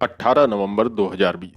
18 नवंबर 2020।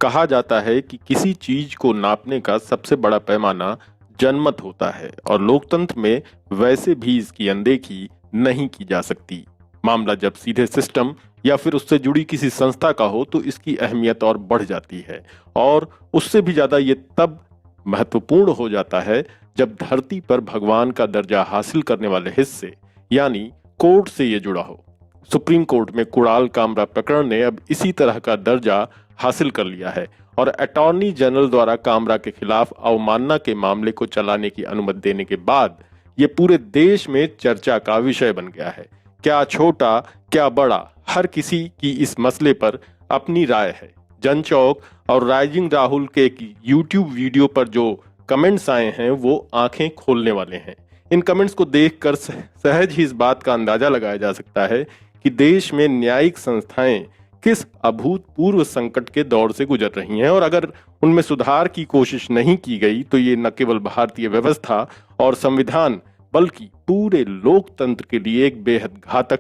कहा जाता है कि किसी चीज को नापने का सबसे बड़ा पैमाना जनमत होता है और लोकतंत्र में वैसे भी इसकी अनदेखी नहीं की जा सकती। मामला जब सीधे सिस्टम या फिर उससे जुड़ी किसी संस्था का हो तो इसकी अहमियत और बढ़ जाती है, और उससे भी ज्यादा ये तब महत्वपूर्ण हो जाता है जब धरती पर भगवान का दर्जा हासिल करने वाले हिस्से यानी कोर्ट से ये जुड़ा हो। सुप्रीम कोर्ट में कुणाल कामरा प्रकरण ने अब इसी तरह का दर्जा हासिल कर लिया है और अटॉर्नी जनरल द्वारा कामरा के खिलाफ अवमानना के मामले को चलाने की अनुमति देने के बाद ये पूरे देश में चर्चा का विषय बन गया है। क्या छोटा क्या बड़ा, हर किसी की इस मसले पर अपनी राय है। जनचौक और राइजिंग राहुल के एक यूट्यूब वीडियो पर जो कमेंट्स आए हैं वो आंखें खोलने वाले हैं। इन कमेंट्स को देखकर सहज ही इस बात का अंदाजा लगाया जा सकता है कि देश में न्यायिक संस्थाएं किस अभूतपूर्व संकट के दौर से गुजर रही हैं, और अगर उनमें सुधार की कोशिश नहीं की गई तो ये न केवल भारतीय व्यवस्था और संविधान बल्कि पूरे लोकतंत्र के लिए एक बेहद घातक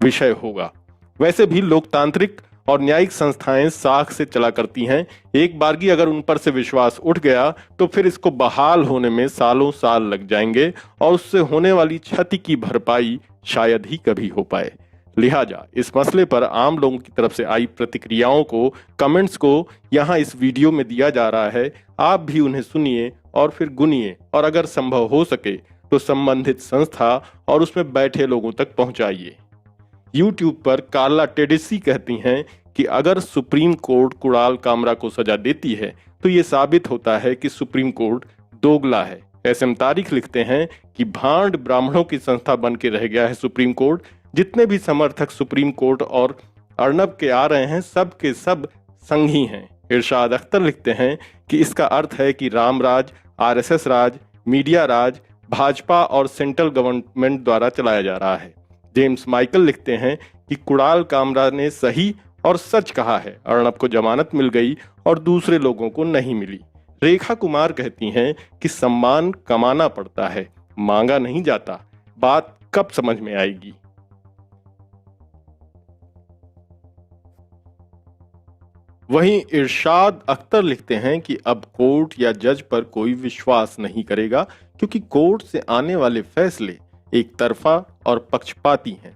विषय होगा। वैसे भी लोकतांत्रिक और न्यायिक संस्थाएं साख से चला करती हैं। एक बारगी अगर उन पर से विश्वास उठ गया तो फिर इसको बहाल होने में सालों साल लग जाएंगे और उससे होने वाली क्षति की भरपाई शायद ही कभी हो पाए। लिहाजा इस मसले पर आम लोगों की तरफ से आई प्रतिक्रियाओं को, कमेंट्स को यहाँ इस वीडियो में दिया जा रहा है। आप भी उन्हें सुनिए और फिर गुनिए, और अगर संभव हो सके तो संबंधित संस्था और उसमें बैठे लोगों तक पहुंचाइए। यूट्यूब पर कार्ला टेडेसी कहती हैं कि अगर सुप्रीम कोर्ट कुणाल कामरा को सजा देती है तो ये साबित होता है कि सुप्रीम कोर्ट दोगला है। एसएम तारिक लिखते हैं कि भांड ब्राह्मणों की संस्था बन के रह गया है सुप्रीम कोर्ट। जितने भी समर्थक सुप्रीम कोर्ट और अर्नब के आ रहे हैं सब के सब संघी हैं। इरशाद अख्तर लिखते हैं कि इसका अर्थ है कि राम राज, आरएसएस राज, मीडिया राज भाजपा और सेंट्रल गवर्नमेंट द्वारा चलाया जा रहा है। जेम्स माइकल लिखते हैं कि कुणाल कामरा ने सही और सच कहा है, अर्नब को जमानत मिल गई और दूसरे लोगों को नहीं मिली। रेखा कुमार कहती हैं कि सम्मान कमाना पड़ता है, मांगा नहीं जाता। बात कब समझ में आएगी। वहीं इरशाद अख्तर लिखते हैं कि अब कोर्ट या जज पर कोई विश्वास नहीं करेगा क्योंकि कोर्ट से आने वाले फैसले एक तरफा और पक्षपाती हैं।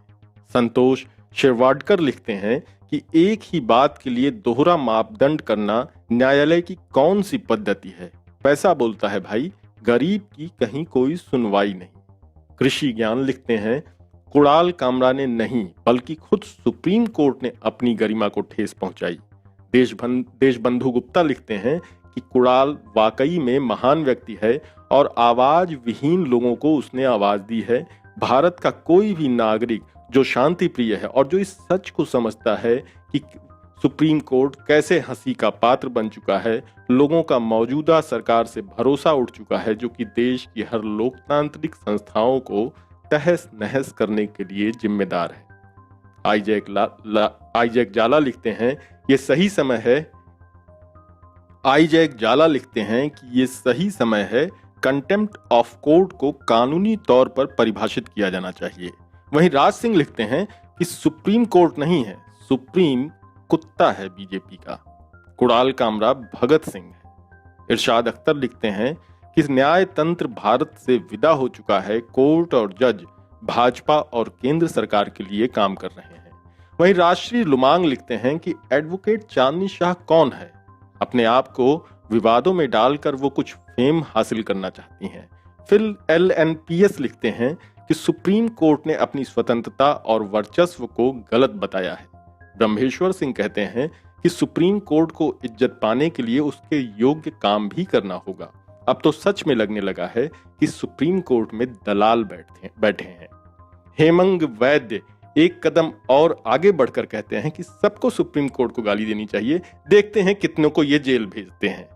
संतोष शिरवाडकर लिखते हैं कि एक ही बात के लिए दोहरा मापदंड करना न्यायालय की कौन सी पद्धति है। पैसा बोलता है भाई, गरीब की कहीं कोई सुनवाई नहीं। कृषि ज्ञान लिखते हैं कुणाल कामरा ने नहीं बल्कि खुद सुप्रीम कोर्ट ने अपनी गरिमा को ठेस पहुंचाई। देशबंधु गुप्ता लिखते हैं कि कुणाल वाकई में महान व्यक्ति है और आवाज विहीन लोगों को उसने आवाज दी है। भारत का कोई भी नागरिक जो शांति प्रिय है और जो इस सच को समझता है कि सुप्रीम कोर्ट कैसे हंसी का पात्र बन चुका है, लोगों का मौजूदा सरकार से भरोसा उठ चुका है जो कि देश की हर लोकतांत्रिक संस्थाओं को तहस नहस करने के लिए जिम्मेदार है। आईजैक जाला लिखते हैं ये सही समय है आईजैक जाला लिखते हैं कि ये सही समय है कंटेम्प्ट ऑफ कोर्ट को कानूनी तौर पर परिभाषित किया जाना चाहिए। वहीं राज सिंह लिखते हैं कि सुप्रीम कोर्ट नहीं है, सुप्रीम कुत्ता है बीजेपी का। कुणाल कामरा भगत सिंह है। इरशाद अख्तर लिखते हैं कि न्याय तंत्र भारत से विदा हो चुका है, कोर्ट और जज भाजपा और केंद्र सरकार के लिए काम कर रहे हैं। वहीं राजश्री लुमांग लिखते हैं कि एडवोकेट चांदनी शाह कौन है, अपने आप को विवादों में डालकर वो कुछ फेम हासिल करना चाहती हैं। फिल LNPS लिखते हैं कि सुप्रीम कोर्ट ने अपनी स्वतंत्रता और वर्चस्व को गलत बताया है। ब्रह्मेश्वर सिंह कहते हैं कि सुप्रीम कोर्ट को इज्जत पाने के लिए उसके योग्य काम भी करना होगा। अब तो सच में लगने लगा है कि सुप्रीम कोर्ट में दलाल बैठे हैं। हेमंग वैद्य एक कदम और आगे बढ़कर कहते हैं कि सबको सुप्रीम कोर्ट को गाली देनी चाहिए, देखते हैं कितनों को ये जेल भेजते हैं।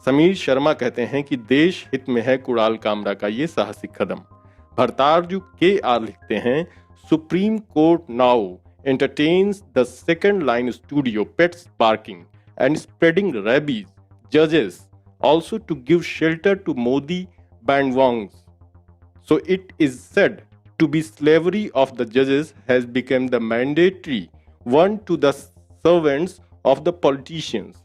समीर शर्मा कहते हैं कि देश हित में है कुणाल कामरा का ये साहसिक कदम। भरतार्जु KR लिखते हैं supreme court now entertains the second line studio pets barking and spreading rabies judges also to give shelter to Modi bandwagons. So it is said to be slavery of the judges has become the mandatory one to the servants of the politicians.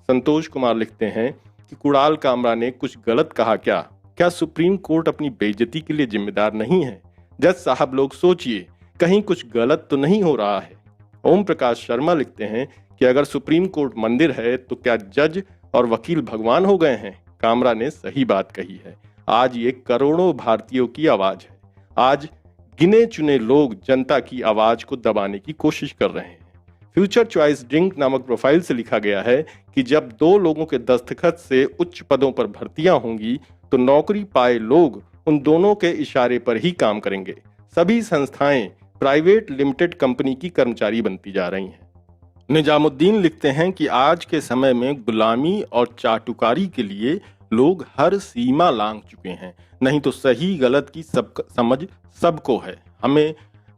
Santosh Kumar लिखते हैं कि कुणाल कामरा ने कुछ गलत कहा क्या? क्या supreme court अपनी बेइज्जती के लिए जिम्मेदार नहीं है? जज साहब लोग सोचिए, कहीं कुछ गलत तो नहीं हो रहा है। ओम प्रकाश शर्मा लिखते हैं कि अगर सुप्रीम कोर्ट मंदिर है तो क्या जज और वकील भगवान हो गए हैं? कामरा ने सही बात कही है। आज ये करोड़ों भारतीयों की आवाज है। आज गिने चुने लोग जनता की आवाज को दबाने की कोशिश कर रहे हैं। फ्यूचर चॉइस ड्रिंक नामक प्रोफाइल से लिखा गया है कि जब दो लोगों के दस्तखत से उच्च पदों पर भर्तियां होंगी तो नौकरी पाए लोग उन दोनों के इशारे पर ही काम करेंगे। सभी संस्थाएं प्राइवेट लिमिटेड कंपनी की कर्मचारी बनती जा रही हैं। निजामुद्दीन लिखते हैं कि आज के समय में गुलामी और चाटुकारी के लिए लोग हर सीमा लांघ चुके हैं। नहीं तो सही गलत की सब समझ सबको है। हमें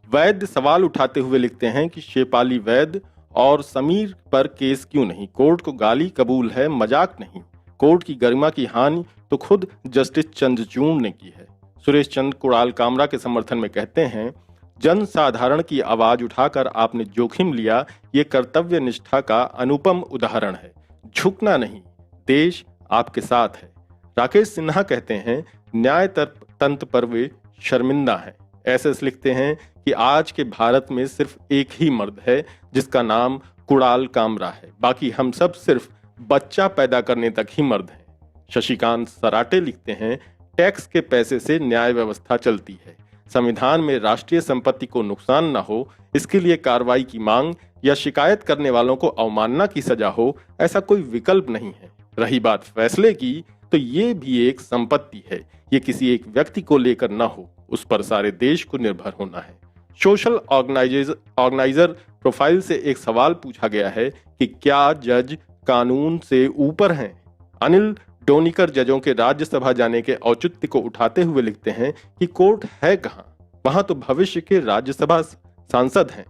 वैद्य सवाल उठाते हुए लिखते हैं कि शेफाली वैद्य और समीर पर केस क्यों नहीं? कोर्ट को गाली कबूल है, मजाक नहीं। कोर्ट की गरिमा की हानि तो खुद जस्टिस चंद्रचूड़ ने की है। सुरेश चंद्र कुणाल कामरा के समर्थन में कहते हैं, जन साधारण की आवाज उठाकर आपने जोखिम लिया, ये कर्तव्य निष्ठा का अनुपम उदाहरण है। झुकना नहीं, देश आपके साथ है। राकेश सिन्हा कहते हैं, न्याय तंत्र पर वे शर्मिंदा हैं। एसएस लिखते हैं कि आज के भारत में सिर्फ एक ही मर्द है जिसका नाम कुणाल कामरा है, बाकी हम सब सिर्फ बच्चा पैदा करने तक ही मर्द हैं। शशिकांत सराटे लिखते हैं, टैक्स के पैसे से न्याय व्यवस्था चलती है। संविधान में राष्ट्रीय संपत्ति को नुकसान न हो, इसके लिए कार्रवाई की मांग या शिकायत करने वालों को अवमानना की सजा हो, ऐसा कोई विकल्प नहीं है। रही बात फैसले की, तो ये भी एक संपत्ति है। ये किसी एक व्यक्ति को लेकर न हो, उस पर सारे देश को निर्भर होना है। सोशल ऑर्गेनाइजर प्रोफाइल से एक सवाल पूछा गया है कि क्या जज कानून से ऊपर हैं? अनिल डोनिकर जजों के राज्यसभा जाने के औचित्य को उठाते हुए लिखते हैं कि कोर्ट है कहां? वहां तो भविष्य के राज्यसभा सांसद हैं।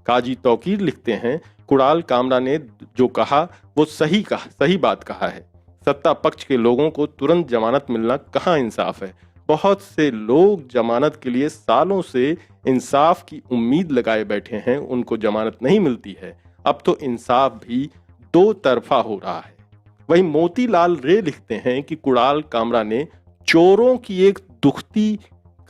काजी तौकीर लिखते हैं, कुणाल कामरा ने जो कहा वो सही बात कहा है। सत्ता पक्ष के लोगों को तुरंत जमानत मिलना कहां इंसाफ है? बहुत से लोग जमानत के लिए सालों से इंसाफ की उम्मीद लगाए बैठे हैं, उनको जमानत नहीं मिलती है। अब तो इंसाफ भी दो तरफा हो रहा है। वहीं मोतीलाल रे लिखते हैं कि कुणाल कामरा ने चोरों की एक दुखती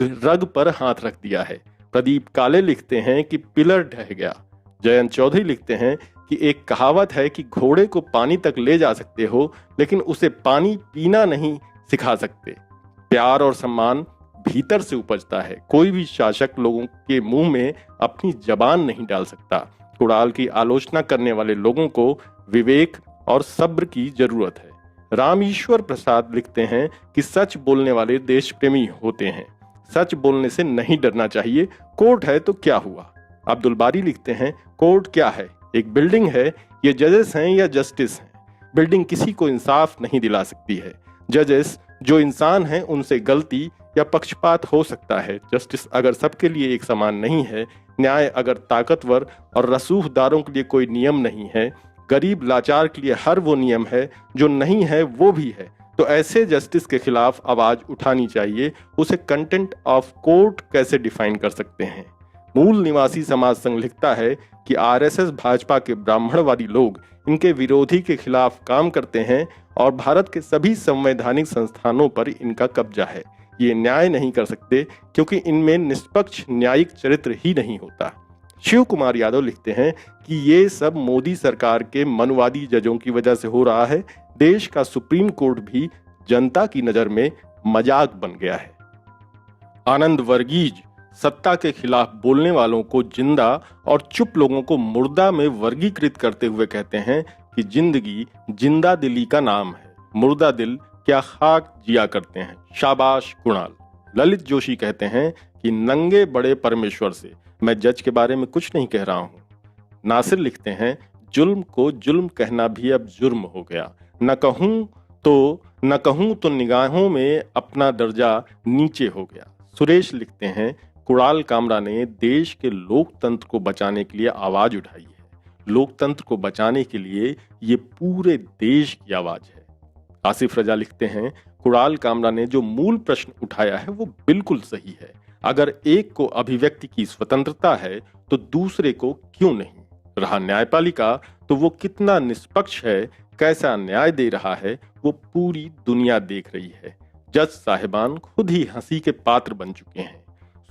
रग पर हाथ रख दिया है। प्रदीप काले लिखते हैं कि पिलर ढह गया। जयंत चौधरी लिखते हैं कि एक कहावत है कि घोड़े को पानी तक ले जा सकते हो, लेकिन उसे पानी पीना नहीं सिखा सकते। प्यार और सम्मान भीतर से उपजता है। कोई भी शासक लोगों के मुंह में अपनी जबान नहीं डाल सकता। कुणाल की आलोचना करने वाले लोगों को विवेक और सब्र की जरूरत है। रामेश्वर प्रसाद लिखते हैं कि सच बोलने वाले देश प्रेमी होते हैं। सच बोलने से नहीं डरना चाहिए। कोर्ट है तो क्या हुआ? अब्दुल बारी लिखते हैं, कोर्ट क्या है? एक बिल्डिंग है। ये जजेस हैं या जस्टिस हैं? बिल्डिंग किसी को इंसाफ नहीं दिला सकती है। जजेस जो इंसान हैं, उनसे गलती या पक्षपात हो सकता है। जस्टिस अगर सबके लिए एक समान नहीं है, न्याय अगर ताकतवर और रसूखदारों के लिए कोई नियम नहीं है, गरीब लाचार के लिए हर वो नियम है जो नहीं है वो भी है, तो ऐसे जस्टिस के खिलाफ आवाज उठानी चाहिए। उसे कंटेंट ऑफ कोर्ट कैसे डिफाइन कर सकते हैं? मूल निवासी समाज संघ लिखता है कि आरएसएस भाजपा के ब्राह्मणवादी लोग इनके विरोधी के खिलाफ काम करते हैं और भारत के सभी संवैधानिक संस्थानों पर इनका कब्जा है। ये न्याय नहीं कर सकते क्योंकि इनमें निष्पक्ष न्यायिक चरित्र ही नहीं होता। शिव कुमार यादव लिखते हैं कि ये सब मोदी सरकार के मनवादी जजों की वजह से हो रहा है। देश का सुप्रीम कोर्ट भी जनता की नजर में मजाक बन गया है। आनंद वर्गीज सत्ता के खिलाफ बोलने वालों को जिंदा और चुप लोगों को मुर्दा में वर्गीकृत करते हुए कहते हैं कि जिंदगी जिंदा दिली का नाम है, मुर्दा दिल क्या खाक जिया करते हैं। शाबाश कुणाल। ललित जोशी कहते हैं कि नंगे बड़े परमेश्वर से मैं जज के बारे में कुछ नहीं कह रहा हूं। नासिर लिखते हैं, जुल्म को जुल्म कहना भी अब जुर्म हो गया। न कहूं तो निगाहों में अपना दर्जा नीचे हो गया। सुरेश लिखते हैं, कुणाल कामरा ने देश के लोकतंत्र को बचाने के लिए आवाज उठाई है। लोकतंत्र को बचाने के लिए ये पूरे देश की आवाज है। आसिफ रजा लिखते हैं, कुणाल कामरा ने जो मूल प्रश्न उठाया है वो बिल्कुल सही है। अगर एक को अभिव्यक्ति की स्वतंत्रता है तो दूसरे को क्यों नहीं? रहा न्यायपालिका, तो वो कितना निष्पक्ष है, कैसा न्याय दे रहा है, वो पूरी दुनिया देख रही है। जज साहिबान खुद ही हंसी के पात्र बन चुके हैं।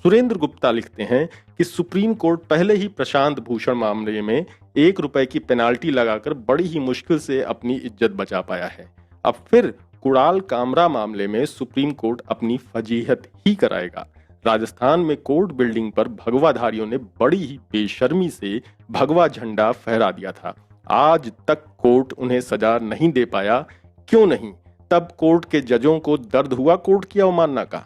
सुरेंद्र गुप्ता लिखते हैं कि सुप्रीम कोर्ट पहले ही प्रशांत भूषण मामले में ₹1 की पेनाल्टी लगाकर बड़ी ही मुश्किल से अपनी इज्जत बचा पाया है। अब फिर कुणाल कामरा मामले में सुप्रीम कोर्ट अपनी फजीहत ही कराएगा। राजस्थान में कोर्ट बिल्डिंग पर भगवाधारियों ने बड़ी ही बेशर्मी से भगवा झंडा फहरा दिया था। आज तक कोर्ट उन्हें सजा नहीं दे पाया। क्यों नहीं? तब कोर्ट के जजों को दर्द हुआ कोर्ट की अवमानना का।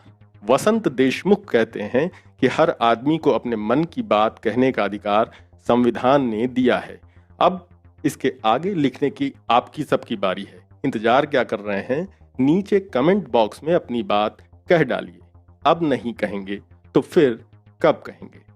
वसंत देशमुख कहते हैं कि हर आदमी को अपने मन की बात कहने का अधिकार संविधान ने दिया है। अब इसके आगे लिखने की आपकी सबकी बारी है। इंतजार क्या कर रहे हैं? नीचे कमेंट बॉक्स में अपनी बात कह डालिए। अब नहीं कहेंगे तो फिर कब कहेंगे?